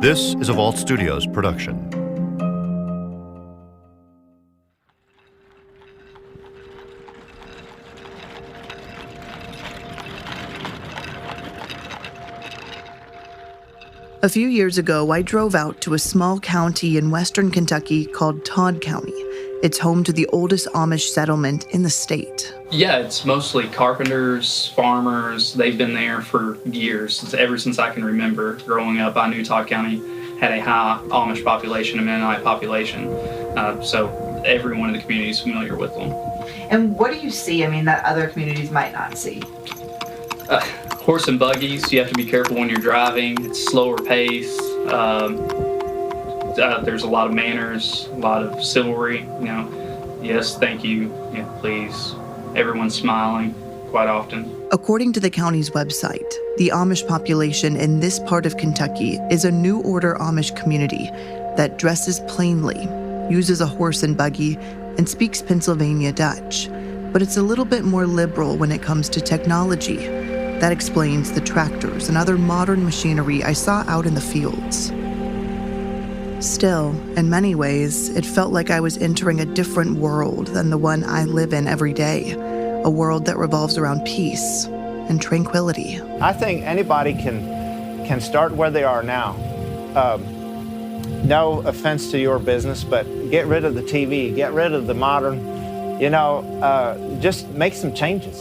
This is a Vault Studios production. A few years ago, I drove out to a small county in western Kentucky called Todd County. It's home to the oldest Amish settlement in the state. Yeah, it's mostly carpenters, farmers. They've been there for years, ever since I can remember. Growing up, I knew Todd County had a high Amish population and Mennonite population, so everyone in the community is familiar with them. And what do you see, that other communities might not see? Horse and buggies, you have to be careful when you're driving. It's slower pace. There's a lot of manners, a lot of chivalry, yes, thank you, please. Everyone's smiling quite often. According to the county's website, the Amish population in this part of Kentucky is a New Order Amish community that dresses plainly, uses a horse and buggy, and speaks Pennsylvania Dutch. But it's a little bit more liberal when it comes to technology. That explains the tractors and other modern machinery I saw out in the fields. Still, in many ways, it felt like I was entering a different world than the one I live in every day, a world that revolves around peace and tranquility. I think anybody can start where they are now. No offense to your business, but get rid of the TV, get rid of the modern, just make some changes,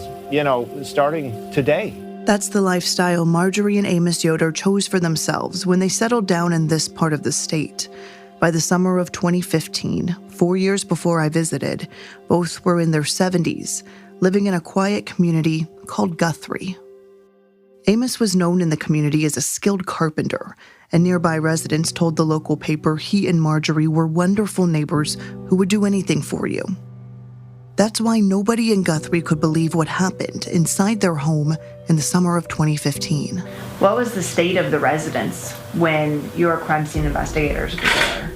starting today. That's the lifestyle Marjorie and Amos Yoder chose for themselves when they settled down in this part of the state. By the summer of 2015, 4 years before I visited, both were in their 70s, living in a quiet community called Guthrie. Amos was known in the community as a skilled carpenter, and nearby residents told the local paper he and Marjorie were wonderful neighbors who would do anything for you. That's why nobody in Guthrie could believe what happened inside their home in the summer of 2015. What was the state of the residents when your crime scene investigators were there?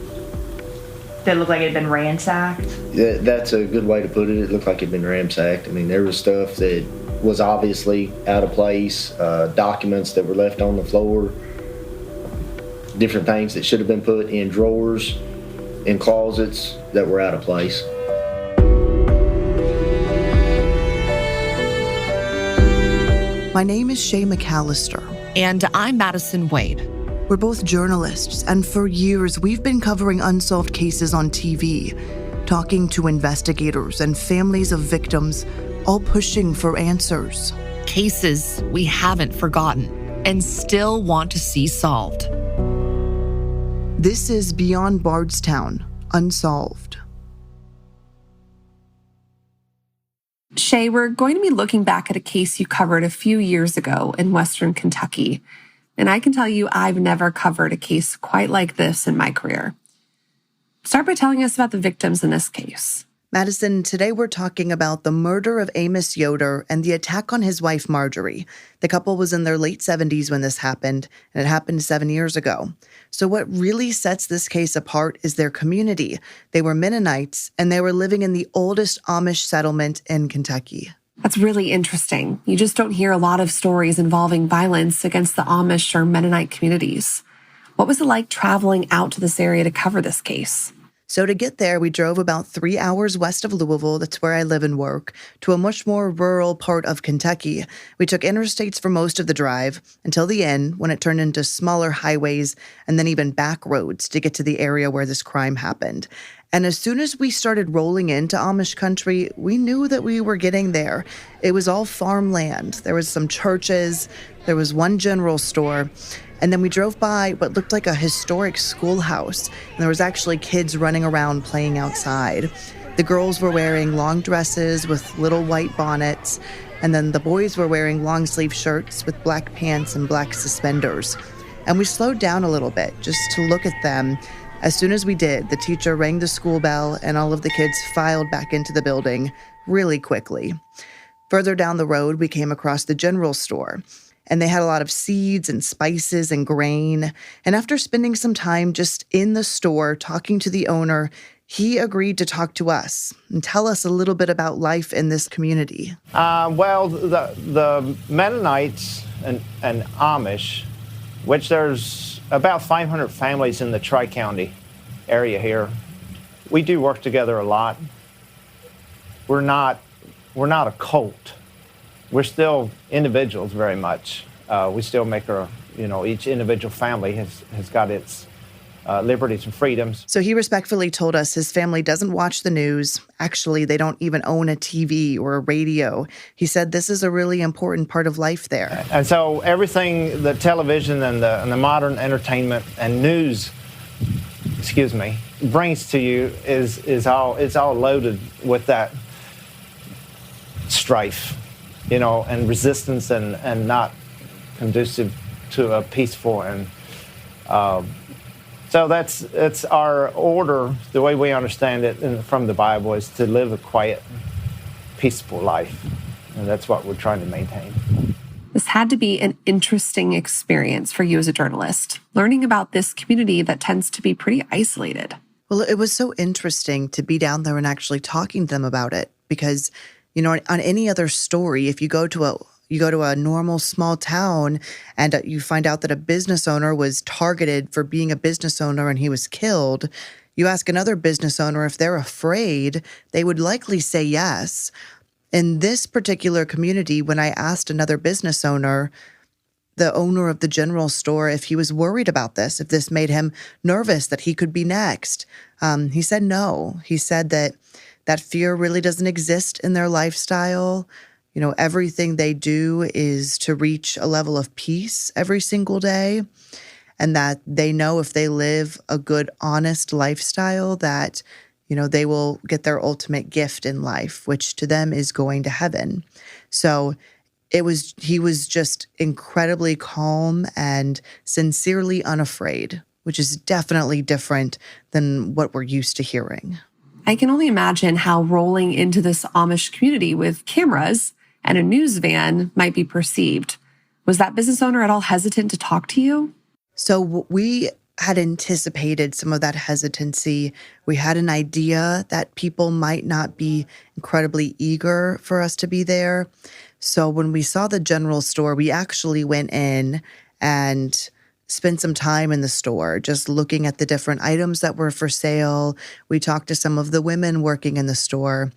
Did it look like it had been ransacked? That's a good way to put it. It looked like it had been ransacked. There was stuff that was obviously out of place, documents that were left on the floor, different things that should have been put in drawers, in closets that were out of place. My name is Shay McAlister. And I'm Madison Wade. We're both journalists, and for years we've been covering unsolved cases on TV, talking to investigators and families of victims, all pushing for answers. Cases we haven't forgotten and still want to see solved. This is Beyond Bardstown, Unsolved. Shay, we're going to be looking back at a case you covered a few years ago in Western Kentucky. And I can tell you I've never covered a case quite like this in my career. Start by telling us about the victims in this case. Madison, today we're talking about the murder of Amos Yoder and the attack on his wife, Marjorie. The couple was in their late 70s when this happened, and it happened 7 years ago. So what really sets this case apart is their community. They were Mennonites, and they were living in the oldest Amish settlement in Kentucky. That's really interesting. You just don't hear a lot of stories involving violence against the Amish or Mennonite communities. What was it like traveling out to this area to cover this case? So to get there, we drove about 3 hours west of Louisville, that's where I live and work, to a much more rural part of Kentucky. We took interstates for most of the drive until the end, when it turned into smaller highways and then even back roads to get to the area where this crime happened. And as soon as we started rolling into Amish country, we knew that we were getting there. It was all farmland. There was some churches, there was one general store, and then we drove by what looked like a historic schoolhouse, and there was actually kids running around playing outside. The girls were wearing long dresses with little white bonnets, and then the boys were wearing long-sleeve shirts with black pants and black suspenders. And we slowed down a little bit just to look at them. As soon as we did, the teacher rang the school bell, and all of the kids filed back into the building really quickly. Further down the road, we came across the general store, and they had a lot of seeds and spices and grain. And after spending some time just in the store talking to the owner, he agreed to talk to us and tell us a little bit about life in this community. The Mennonites and Amish, which there's about 500 families in the Tri-County area here. We do work together a lot. We're not a cult. We're still individuals very much. We still make each individual family has got its liberties and freedoms. So he respectfully told us his family doesn't watch the news. Actually, they don't even own a TV or a radio. He said this is a really important part of life there. And so everything, the television and the modern entertainment and news, brings to you is all loaded with that strife, and resistance and not conducive to a peaceful and so that's our order, the way we understand it from the Bible, is to live a quiet, peaceful life. And that's what we're trying to maintain. This had to be an interesting experience for you as a journalist, learning about this community that tends to be pretty isolated. Well, it was so interesting to be down there and actually talking to them about it because, on any other story, if you go to a normal small town and you find out that a business owner was targeted for being a business owner and he was killed, you ask another business owner if they're afraid, they would likely say yes. In this particular community, when I asked another business owner, the owner of the general store, if he was worried about this, if this made him nervous that he could be next, he said no. He said that fear really doesn't exist in their lifestyle. Everything they do is to reach a level of peace every single day, and that they know if they live a good, honest lifestyle that, they will get their ultimate gift in life, which to them is going to heaven. So he was just incredibly calm and sincerely unafraid, which is definitely different than what we're used to hearing. I can only imagine how rolling into this Amish community with cameras and a news van might be perceived. Was that business owner at all hesitant to talk to you? So we had anticipated some of that hesitancy. We had an idea that people might not be incredibly eager for us to be there. So when we saw the general store, we actually went in and spent some time in the store just looking at the different items that were for sale. We talked to some of the women working in the store.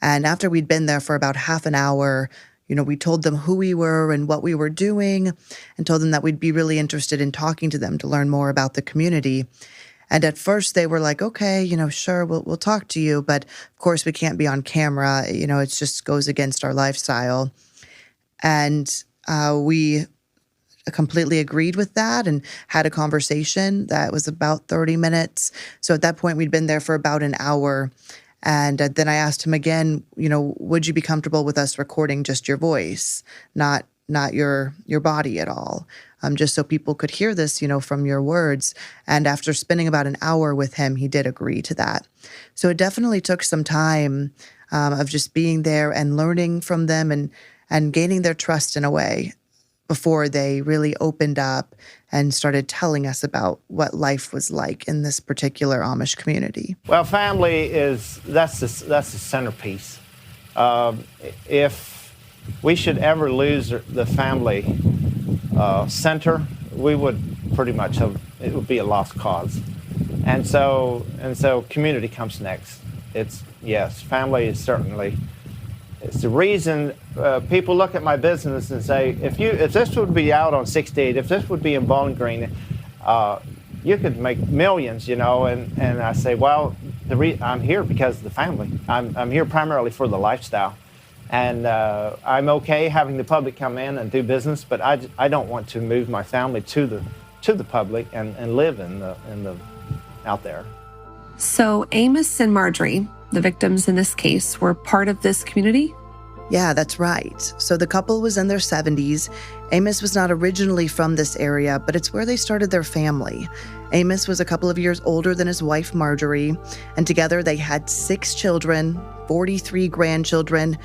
And after we'd been there for about half an hour, we told them who we were and what we were doing and told them that we'd be really interested in talking to them to learn more about the community. And at first they were like, okay, sure, we'll talk to you. But of course we can't be on camera. It just goes against our lifestyle. And we completely agreed with that and had a conversation that was about 30 minutes. So at that point we'd been there for about an hour. And then I asked him again, would you be comfortable with us recording just your voice, not your body at all, just so people could hear this, from your words. And after spending about an hour with him, he did agree to that. So it definitely took some time of just being there and learning from them and gaining their trust in a way before they really opened up and started telling us about what life was like in this particular Amish community. Well, family that's the centerpiece. If we should ever lose the family center, we would pretty much it would be a lost cause. And so community comes next. Family is certainly. It's the reason people look at my business and say, if this would be out on 68, if this would be in Bowling Green, you could make millions, And I say, well, I'm here because of the family. I'm here primarily for the lifestyle, and I'm okay having the public come in and do business, but I don't want to move my family to the public and live in the out there. So Amos and Marjorie, the victims in this case, were part of this community? Yeah, that's right. So the couple was in their 70s. Amos was not originally from this area, but it's where they started their family. Amos was a couple of years older than his wife, Marjorie, and together they had 6 children, 43 grandchildren,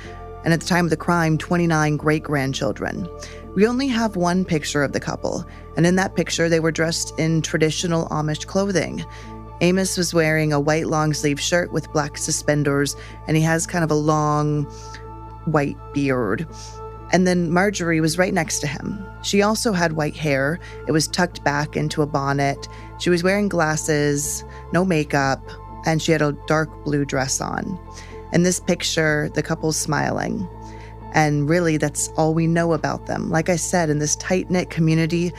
and at the time of the crime, 29 great-grandchildren. We only have one picture of the couple, and in that picture, they were dressed in traditional Amish clothing. Amos was wearing a white long-sleeve shirt with black suspenders, and he has kind of a long white beard. And then Marjorie was right next to him. She also had white hair. It was tucked back into a bonnet. She was wearing glasses, no makeup, and she had a dark blue dress on. In this picture, the couple's smiling. And really, that's all we know about them. Like I said, in this tight-knit community,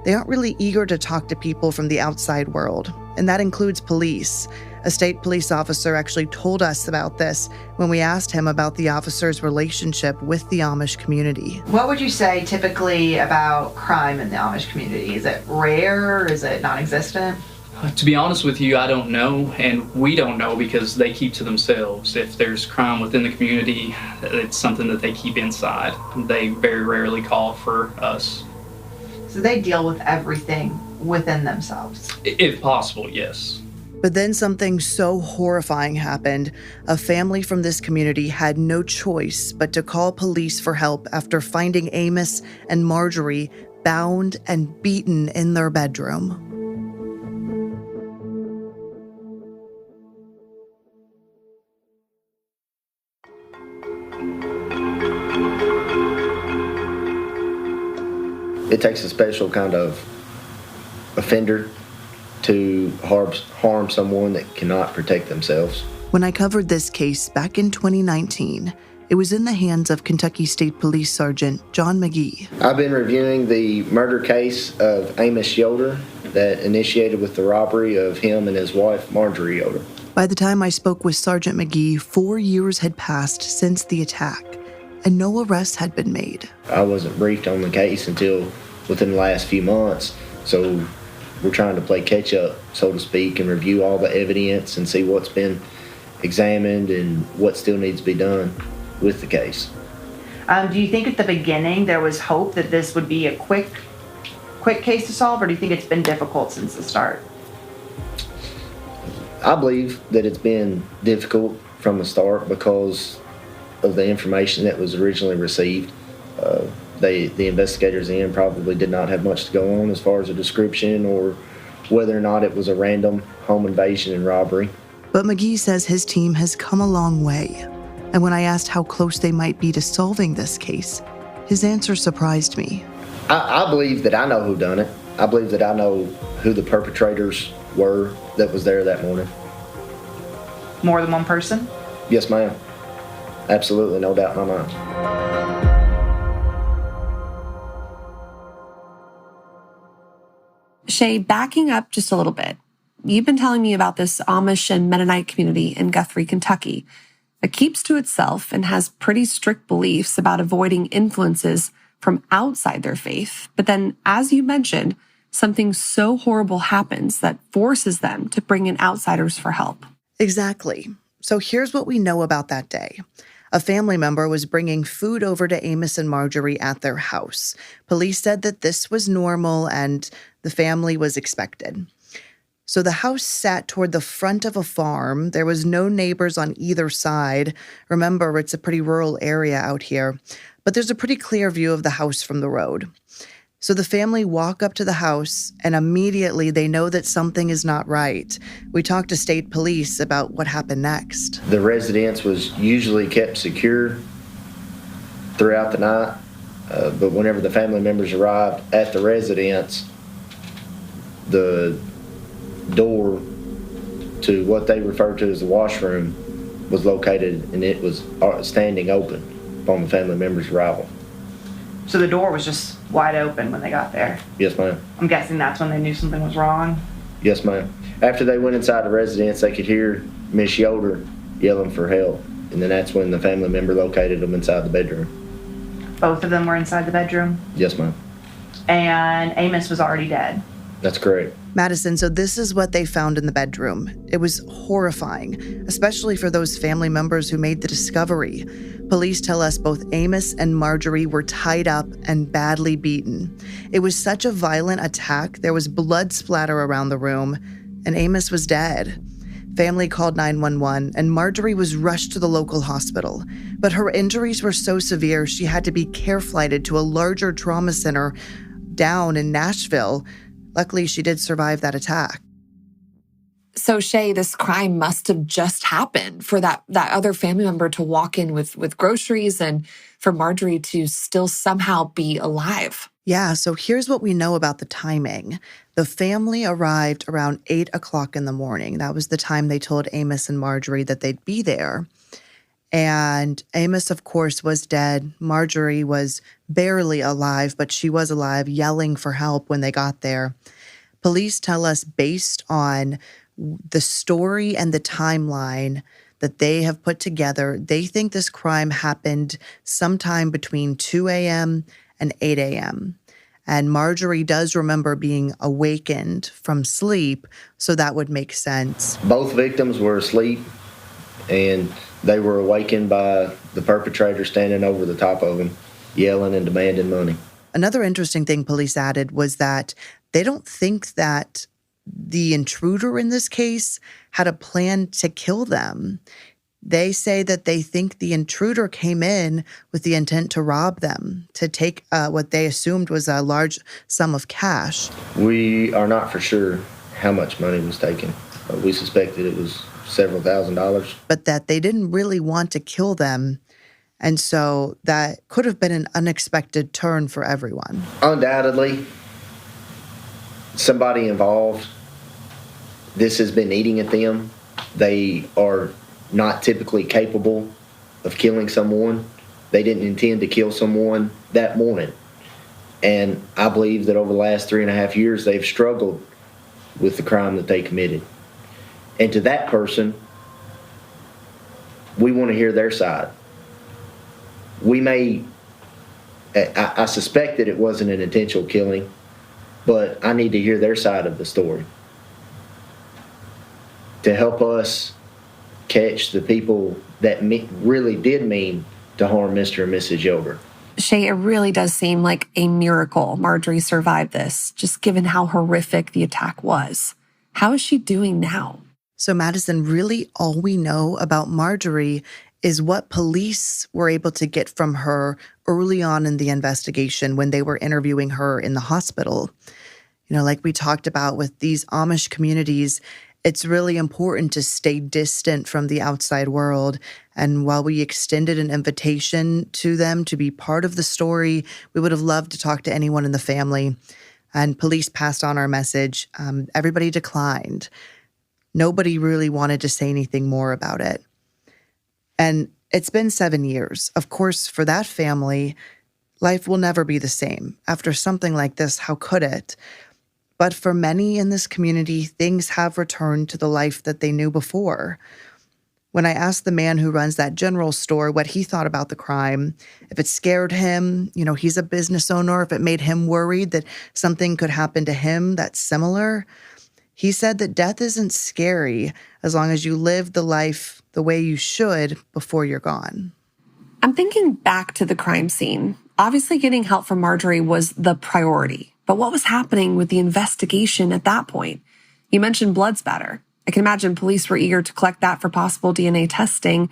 they aren't really eager to talk to people from the outside world. And that includes police. A state police officer actually told us about this when we asked him about the officer's relationship with the Amish community. What would you say typically about crime in the Amish community? Is it rare? Is it non-existent? To be honest with you, I don't know, and we don't know because they keep to themselves. If there's crime within the community, it's something that they keep inside. They very rarely call for us. So they deal with everything within themselves? If possible, yes. But then something so horrifying happened. A family from this community had no choice but to call police for help after finding Amos and Marjorie bound and beaten in their bedroom. It takes a special kind of offender to harm someone that cannot protect themselves. When I covered this case back in 2019, it was in the hands of Kentucky State Police Sergeant John McGee. I've been reviewing the murder case of Amos Yoder that initiated with the robbery of him and his wife, Marjorie Yoder. By the time I spoke with Sergeant McGee, 4 years had passed since the attack, and no arrests had been made. I wasn't briefed on the case until within the last few months, so we're trying to play catch up, so to speak, and review all the evidence and see what's been examined and what still needs to be done with the case. Do you think at the beginning there was hope that this would be a quick case to solve, or do you think it's been difficult since the start? I believe that it's been difficult from the start because of the information that was originally received. The investigators in probably did not have much to go on as far as a description or whether or not it was a random home invasion and robbery. But McGee says his team has come a long way. And when I asked how close they might be to solving this case, his answer surprised me. I believe that I know who done it. I believe that I know who the perpetrators were that was there that morning. More than one person? Yes, ma'am. Absolutely, no doubt in my mind. Shay, backing up just a little bit, you've been telling me about this Amish and Mennonite community in Guthrie, Kentucky, that keeps to itself and has pretty strict beliefs about avoiding influences from outside their faith. But then, as you mentioned, something so horrible happens that forces them to bring in outsiders for help. Exactly. So here's what we know about that day. A family member was bringing food over to Amos and Marjorie at their house. Police said that this was normal and the family was expected. So the house sat toward the front of a farm. There was no neighbors on either side. Remember, it's a pretty rural area out here, but there's a pretty clear view of the house from the road. So the family walk up to the house, and immediately they know that something is not right. We talked to state police about what happened next. The residence was usually kept secure throughout the night, but whenever the family members arrived at the residence, the door to what they referred to as the washroom was located, and it was standing open upon the family members' arrival. So the door was just wide open when they got there? Yes, ma'am. I'm guessing that's when they knew something was wrong? Yes, ma'am. After they went inside the residence, they could hear Miss Yoder yelling for help, and then that's when the family member located them inside the bedroom. Both of them were inside the bedroom? Yes, ma'am. And Amos was already dead? That's correct. Madison, so this is what they found in the bedroom. It was horrifying, especially for those family members who made the discovery. Police tell us both Amos and Marjorie were tied up and badly beaten. It was such a violent attack, there was blood splatter around the room, and Amos was dead. Family called 911, and Marjorie was rushed to the local hospital. But her injuries were so severe, she had to be care flighted to a larger trauma center down in Nashville. Luckily, she did survive that attack. So, Shay, this crime must have just happened for that other family member to walk in with groceries and for Marjorie to still somehow be alive. Yeah, so here's what we know about the timing. The family arrived around 8 o'clock in the morning. That was the time they told Amos and Marjorie that they'd be there. And Amos, of course, was dead. Marjorie was barely alive, but she was alive, yelling for help when they got there. Police tell us, based on the story and the timeline that they have put together, they think this crime happened sometime between 2 a.m. and 8 a.m. And Marjorie does remember being awakened from sleep, so that would make sense. Both victims were asleep, and they were awakened by the perpetrator standing over the top of them, yelling and demanding money. Another interesting thing police added was that they don't think that the intruder in this case had a plan to kill them. They say that they think the intruder came in with the intent to rob them, to take what they assumed was a large sum of cash. We are not for sure how much money was taken. We suspected it was several $1,000s. But that they didn't really want to kill them. And so that could have been an unexpected turn for everyone. Undoubtedly, somebody involved, this has been eating at them. They are not typically capable of killing someone. They didn't intend to kill someone that morning. And I believe that over the last 3.5 years, they've struggled with the crime that they committed. And to that person, we want to hear their side. I suspect that it wasn't an intentional killing, but I need to hear their side of the story to help us catch the people that really did mean to harm Mr. and Mrs. Yoder. Shay, it really does seem like a miracle Marjorie survived this, just given how horrific the attack was. How is she doing now? So, Madison, really all we know about Marjorie is what police were able to get from her early on in the investigation when they were interviewing her in the hospital. You know, like we talked about with these Amish communities, it's really important to stay distant from the outside world. And while we extended an invitation to them to be part of the story, we would have loved to talk to anyone in the family. And police passed on our message. Everybody declined. Nobody really wanted to say anything more about it. And it's been 7 years. Of course, for that family, life will never be the same. After something like this, how could it? But for many in this community, things have returned to the life that they knew before. When I asked the man who runs that general store what he thought about the crime, if it scared him, you know, he's a business owner, if it made him worried that something could happen to him that's similar, he said that death isn't scary as long as you live the life the way you should before you're gone. I'm thinking back to the crime scene. Obviously, getting help from Marjorie was the priority. But what was happening with the investigation at that point? You mentioned blood spatter. I can imagine police were eager to collect that for possible DNA testing.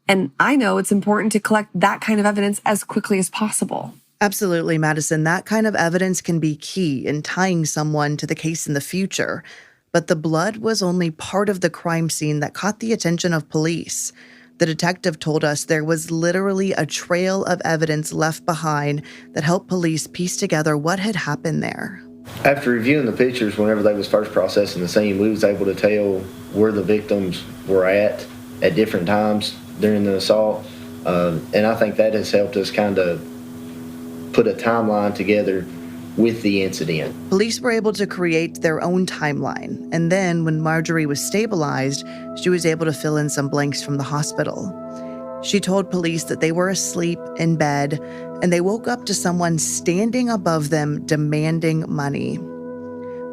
And I know it's important to collect that kind of evidence as quickly as possible. Absolutely, Madison. That kind of evidence can be key in tying someone to the case in the future. But the blood was only part of the crime scene that caught the attention of police. The detective told us there was literally a trail of evidence left behind that helped police piece together what had happened there. After reviewing the pictures, whenever they was first processing the scene, we was able to tell where the victims were at different times during the assault. And I think that has helped us kind of put a timeline together with the incident. Police were able to create their own timeline. And then when Marjorie was stabilized, she was able to fill in some blanks from the hospital. She told police that they were asleep in bed and they woke up to someone standing above them demanding money.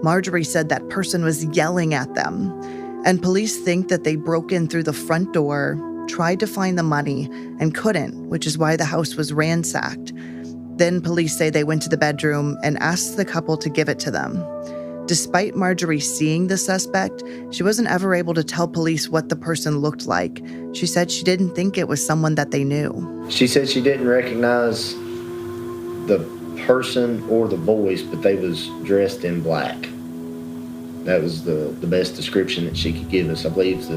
Marjorie said that person was yelling at them, and police think that they broke in through the front door, tried to find the money, and couldn't, which is why the house was ransacked. Then police say they went to the bedroom and asked the couple to give it to them. Despite Marjorie seeing the suspect, she wasn't ever able to tell police what the person looked like. She said she didn't think it was someone that they knew. She said she didn't recognize the person or the voice, but they was dressed in black. That was the best description that she could give us. I believe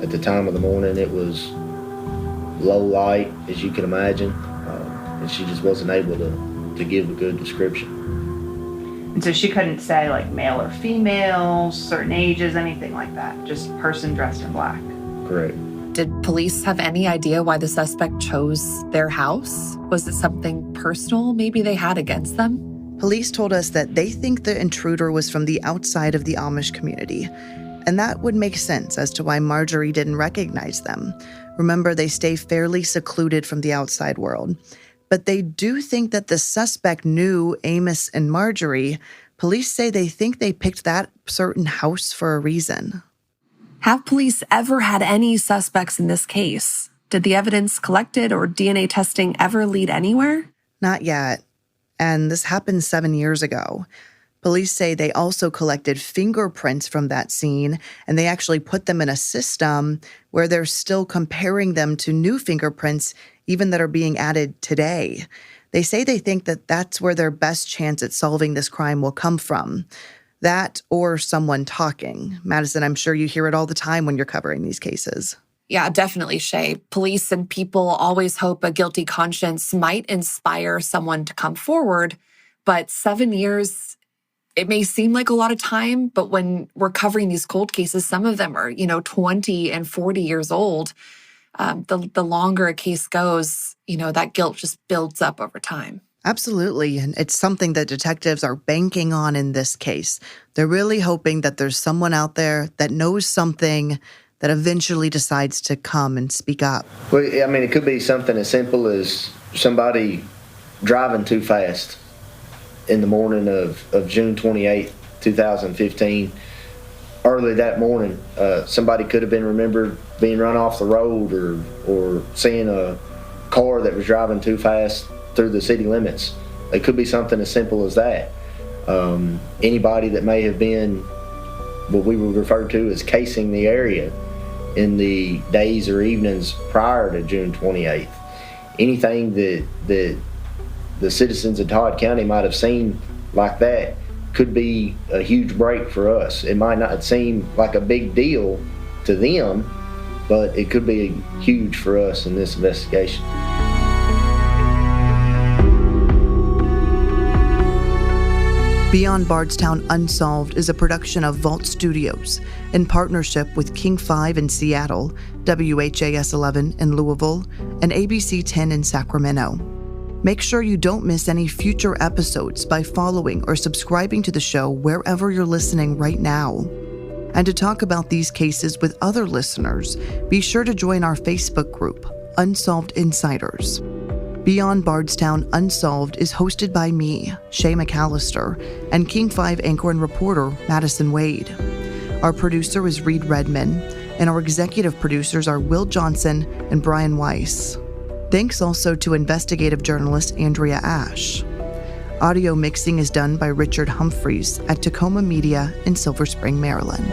at the time of the morning it was low light, as you can imagine, and she just wasn't able to give a good description. And so she couldn't say like male or female, certain ages, anything like that, just person dressed in black. Correct. Did police have any idea why the suspect chose their house? Was it something personal maybe they had against them? Police told us that they think the intruder was from the outside of the Amish community, and that would make sense as to why Marjorie didn't recognize them. Remember, they stay fairly secluded from the outside world. But they do think that the suspect knew Amos and Marjorie. Police say they think they picked that certain house for a reason. Have police ever had any suspects in this case? Did the evidence collected or DNA testing ever lead anywhere? Not yet. And this happened 7 years ago. Police say they also collected fingerprints from that scene, and they actually put them in a system where they're still comparing them to new fingerprints, even that are being added today. They say they think that that's where their best chance at solving this crime will come from. That or someone talking. Madison, I'm sure you hear it all the time when you're covering these cases. Yeah, definitely, Shay. Police and people always hope a guilty conscience might inspire someone to come forward, but 7 years, it may seem like a lot of time, but when we're covering these cold cases, some of them are, 20 and 40 years old. The longer a case goes, that guilt just builds up over time. Absolutely, and it's something that detectives are banking on in this case. They're really hoping that there's someone out there that knows something that eventually decides to come and speak up. Well, it could be something as simple as somebody driving too fast in the morning of June 28, 2015. Early that morning, somebody could have been remembered being run off the road or seeing a car that was driving too fast through the city limits. It could be something as simple as that. Anybody that may have been what we would refer to as casing the area in the days or evenings prior to June 28th. Anything that the citizens of Todd County might have seen like that could be a huge break for us. It might not seem like a big deal to them, but it could be huge for us in this investigation. Beyond Bardstown Unsolved is a production of Vault Studios in partnership with King 5 in Seattle, WHAS 11 in Louisville, and ABC10 in Sacramento. Make sure you don't miss any future episodes by following or subscribing to the show wherever you're listening right now. And to talk about these cases with other listeners, be sure to join our Facebook group, Unsolved Insiders. Beyond Bardstown Unsolved is hosted by me, Shay McAlister, and King 5 anchor and reporter Madison Wade. Our producer is Reed Redman, and our executive producers are Will Johnson and Brian Weiss. Thanks also to investigative journalist Andrea Ash. Audio mixing is done by Richard Humphreys at Tacoma Media in Silver Spring, Maryland.